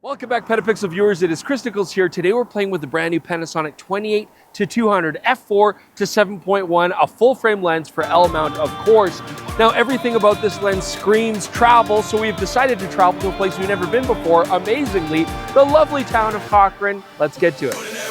Welcome back, PetaPixel viewers. It is Niccolls here. Today we're playing with the brand new Panasonic 28-200 f4 to 7.1, a full frame lens for L mount, of course. Now everything about this lens screams travel, so we've decided to travel to a place we've never been before, amazingly, the lovely town of Cochrane. Let's get to it.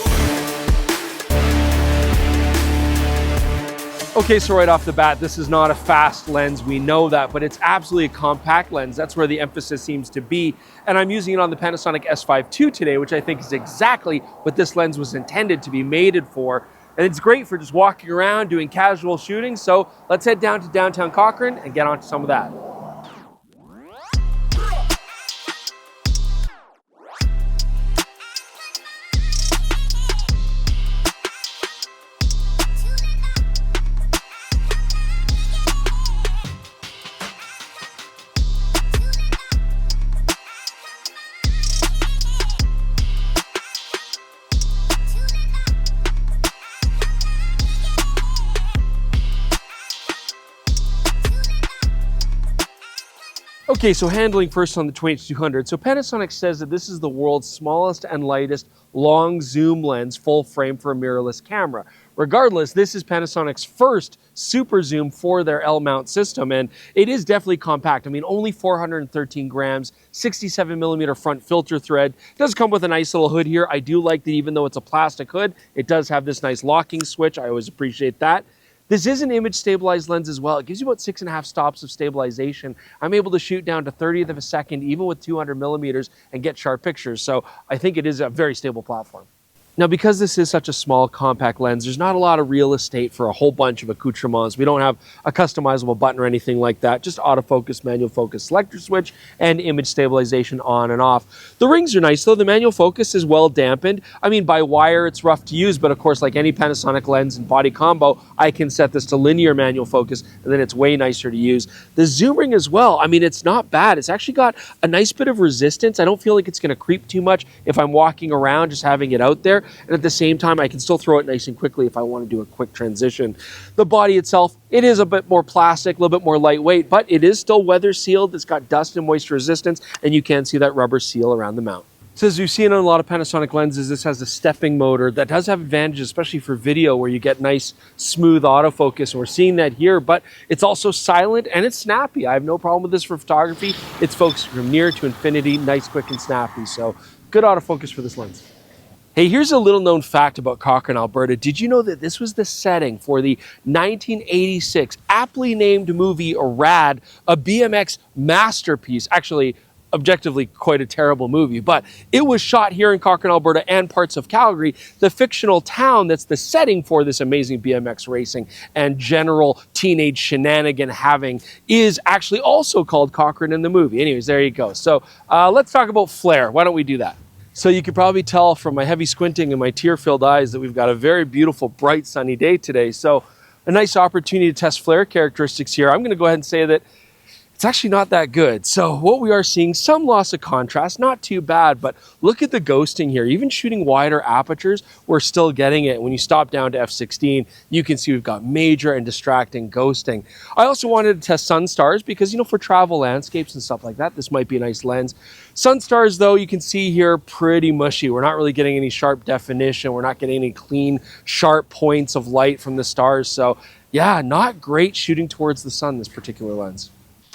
Okay, so right off the bat, this is not a fast lens, we know that, but it's absolutely a compact lens. That's where the emphasis seems to be. And I'm using it on the Panasonic S5 II today, which I think is exactly what this lens was intended to be mated for. And it's great for just walking around, doing casual shooting. So let's head down to downtown Cochrane and get onto some of that. Okay, so handling first on the 28-200. So Panasonic says that this is the world's smallest and lightest long zoom lens, full frame for a mirrorless camera. Regardless, this is Panasonic's first super zoom for their L mount system, and it is definitely compact. I mean, only 413 grams, 67mm front filter thread. It does come with a nice little hood here. I do like that even though it's a plastic hood, it does have this nice locking switch. I always appreciate that. This is an image stabilized lens as well. It gives you about 6.5 stops of stabilization. I'm able to shoot down to 30th of a second, even with 200mm, and get sharp pictures. So I think it is a very stable platform. Now, because this is such a small, compact lens, there's not a lot of real estate for a whole bunch of accoutrements. We don't have a customizable button or anything like that, just autofocus, manual focus selector switch, and image stabilization on and off. The rings are nice, though. The manual focus is well dampened. I mean, by wire, it's rough to use, but of course, like any Panasonic lens and body combo, I can set this to linear manual focus, and then it's way nicer to use. The zoom ring as well, I mean, it's not bad. It's actually got a nice bit of resistance. I don't feel like it's going to creep too much if I'm walking around just having it out there. And at the same time, I can still throw it nice and quickly if I want to do a quick transition. The body itself, it is a bit more plastic, a little bit more lightweight, but it is still weather sealed. It's got dust and moisture resistance, and you can see that rubber seal around the mount. So as you've seen on a lot of Panasonic lenses, this has a stepping motor that does have advantages, especially for video where you get nice, smooth autofocus. And we're seeing that here, but it's also silent and it's snappy. I have no problem with this for photography. It's focused from near to infinity, nice, quick, and snappy. So good autofocus for this lens. Hey, here's a little known fact about Cochrane, Alberta. Did you know that this was the setting for the 1986 aptly named movie Rad, a BMX masterpiece? Actually, objectively quite a terrible movie, but it was shot here in Cochrane, Alberta and parts of Calgary, the fictional town that's the setting for this amazing BMX racing and general teenage shenanigan having is actually also called Cochrane in the movie. Anyways, there you go. So let's talk about flare. Why don't we do that? So you could probably tell from my heavy squinting and my tear-filled eyes that we've got a very beautiful, bright, sunny day today. So a nice opportunity to test flare characteristics here. I'm going to go ahead and say that it's actually not that good. So what we are seeing, some loss of contrast, not too bad, but look at the ghosting here. Even shooting wider apertures, we're still getting it. When you stop down to f16, you can see we've got major and distracting ghosting. I also wanted to test sunstars because, you know, for travel landscapes and stuff like that, this might be a nice lens. Sunstars, though, you can see here, pretty mushy. We're not really getting any sharp definition. We're not getting any clean, sharp points of light from the stars. So yeah, not great shooting towards the sun, this particular lens.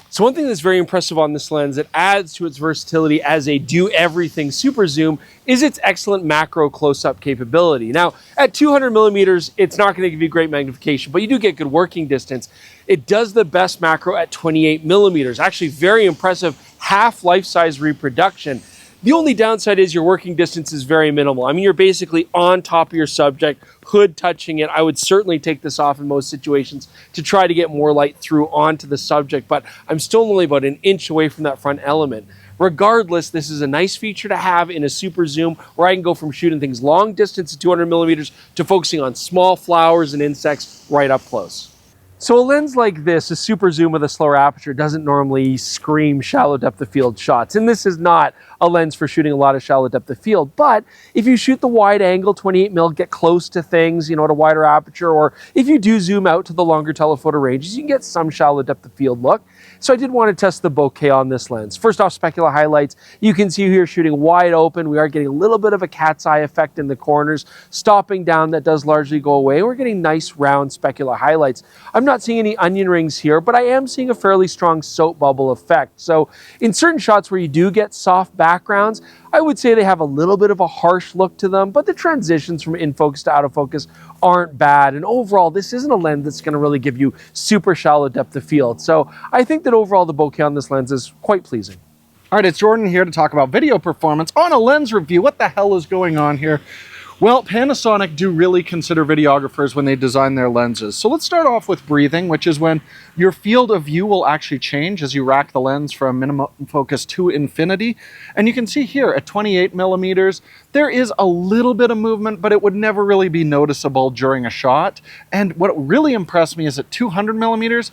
So one thing that's very impressive on this lens that adds to its versatility as a do-everything super zoom is its excellent macro close-up capability. Now, at 200mm, it's not going to give you great magnification, but you do get good working distance. It does the best macro at 28mm. Actually, very impressive half life-size reproduction. The only downside is your working distance is very minimal. I mean, you're basically on top of your subject, hood touching it. I would certainly take this off in most situations to try to get more light through onto the subject, but I'm still only about an inch away from that front element. Regardless, this is a nice feature to have in a super zoom where I can go from shooting things long distance at 200mm to focusing on small flowers and insects right up close. So a lens like this, a super zoom with a slower aperture, doesn't normally scream shallow depth of field shots. And this is not a lens for shooting a lot of shallow depth of field. But if you shoot the wide angle 28mm, get close to things, you know, at a wider aperture, or if you do zoom out to the longer telephoto ranges, you can get some shallow depth of field look. So I did want to test the bokeh on this lens. First off, specular highlights. You can see here shooting wide open. We are getting a little bit of a cat's eye effect in the corners. Stopping down, that does largely go away. We're getting nice round specular highlights. I'm not seeing any onion rings here, but I am seeing a fairly strong soap bubble effect. So in certain shots where you do get soft backgrounds, I would say they have a little bit of a harsh look to them, but the transitions from in focus to out of focus aren't bad. And overall, this isn't a lens that's going to really give you super shallow depth of field. So I think that overall the bokeh on this lens is quite pleasing. All right, it's Jordan here to talk about video performance on a lens review. What the hell is going on here? Well, Panasonic do really consider videographers when they design their lenses. So let's start off with breathing, which is when your field of view will actually change as you rack the lens from minimum focus to infinity. And you can see here at 28mm, there is a little bit of movement, but it would never really be noticeable during a shot. And what really impressed me is at 200mm,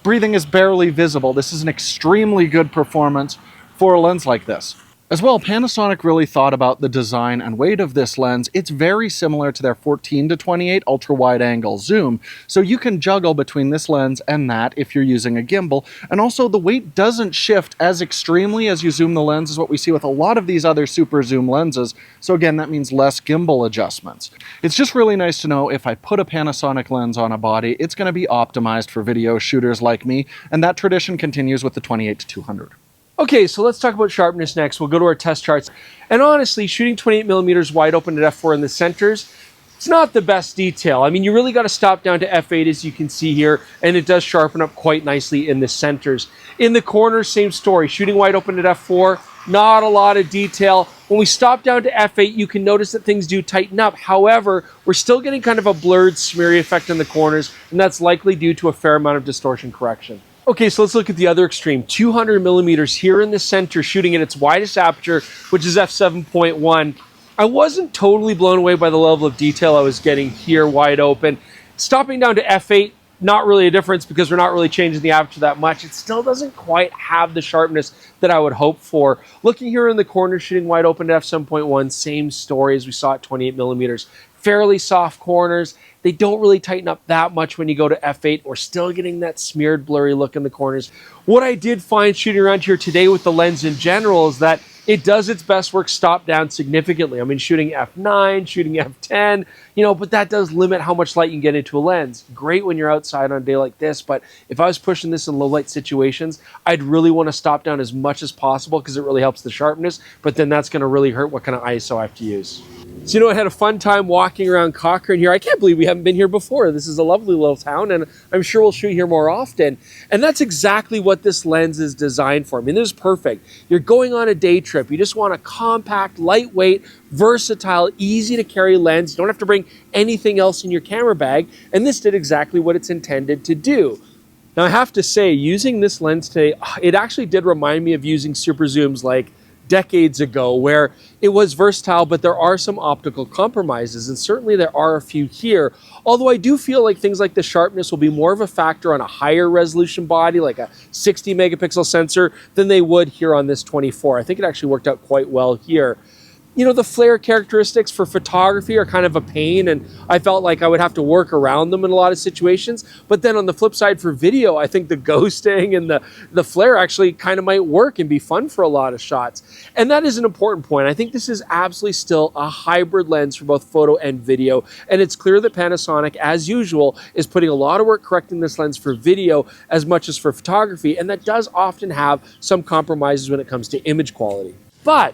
breathing is barely visible. This is an extremely good performance for a lens like this. As well, Panasonic really thought about the design and weight of this lens. It's very similar to their 14-28 ultra-wide angle zoom, so you can juggle between this lens and that if you're using a gimbal. And also, the weight doesn't shift as extremely as you zoom the lens as what we see with a lot of these other super zoom lenses. So again, that means less gimbal adjustments. It's just really nice to know if I put a Panasonic lens on a body, it's going to be optimized for video shooters like me, and that tradition continues with the 28-200. Okay, so let's talk about sharpness next. We'll go to our test charts. And honestly, shooting 28mm wide open at f4 in the centers, it's not the best detail. I mean, you really got to stop down to f8 as you can see here, and it does sharpen up quite nicely in the centers. In the corners, same story. Shooting wide open at f4, not a lot of detail. When we stop down to f8, you can notice that things do tighten up. However, we're still getting kind of a blurred, smeary effect in the corners, and that's likely due to a fair amount of distortion correction. Okay, so let's look at the other extreme. 200mm here in the center, shooting at its widest aperture, which is f7.1. I wasn't totally blown away by the level of detail I was getting here wide open. Stopping down to f8, not really a difference because we're not really changing the aperture that much. It still doesn't quite have the sharpness that I would hope for. Looking here in the corner, shooting wide open at f7.1, same story as we saw at 28mm. Fairly soft corners. They don't really tighten up that much when you go to f8. We're still getting that smeared, blurry look in the corners. What I did find shooting around here today with the lens in general is that it does its best work stop down significantly. I mean, shooting f9, shooting f10, but that does limit how much light you can get into a lens. Great when you're outside on a day like this, but if I was pushing this in low light situations, I'd really want to stop down as much as possible because it really helps the sharpness, but then that's going to really hurt what kind of ISO I have to use. So, I had a fun time walking around Cochrane here. I can't believe we haven't been here before. This is a lovely little town, and I'm sure we'll shoot here more often. And that's exactly what this lens is designed for. I mean, this is perfect. You're going on a day trip. You just want a compact, lightweight, versatile, easy to carry lens. You don't have to bring anything else in your camera bag. And this did exactly what it's intended to do. Now, I have to say, using this lens today, it actually did remind me of using super zooms like decades ago, where it was versatile, but there are some optical compromises, and certainly there are a few here. Although I do feel like things like the sharpness will be more of a factor on a higher resolution body, like a 60 megapixel sensor, than they would here on this 24. I think it actually worked out quite well here. The flare characteristics for photography are kind of a pain, and I felt like I would have to work around them in a lot of situations. But then on the flip side for video, I think the ghosting and the flare actually kind of might work and be fun for a lot of shots. And that is an important point. I think this is absolutely still a hybrid lens for both photo and video. And it's clear that Panasonic, as usual, is putting a lot of work correcting this lens for video as much as for photography. And that does often have some compromises when it comes to image quality. But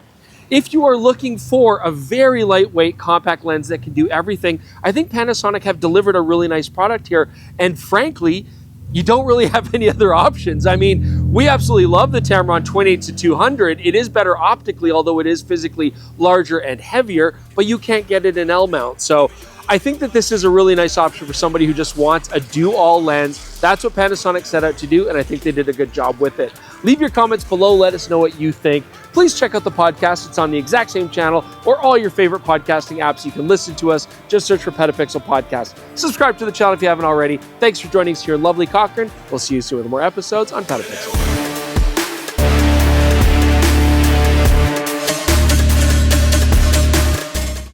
if you are looking for a very lightweight compact lens that can do everything, I think Panasonic have delivered a really nice product here. And frankly, you don't really have any other options. I mean, we absolutely love the Tamron 28-200. It is better optically, although it is physically larger and heavier, but you can't get it in L mount. So I think that this is a really nice option for somebody who just wants a do-all lens. That's what Panasonic set out to do, and I think they did a good job with it. Leave your comments below. Let us know what you think. Please check out the podcast. It's on the exact same channel or all your favorite podcasting apps. You can listen to us. Just search for PetaPixel Podcast. Subscribe to the channel if you haven't already. Thanks for joining us here in lovely Cochrane. We'll see you soon with more episodes on PetaPixel.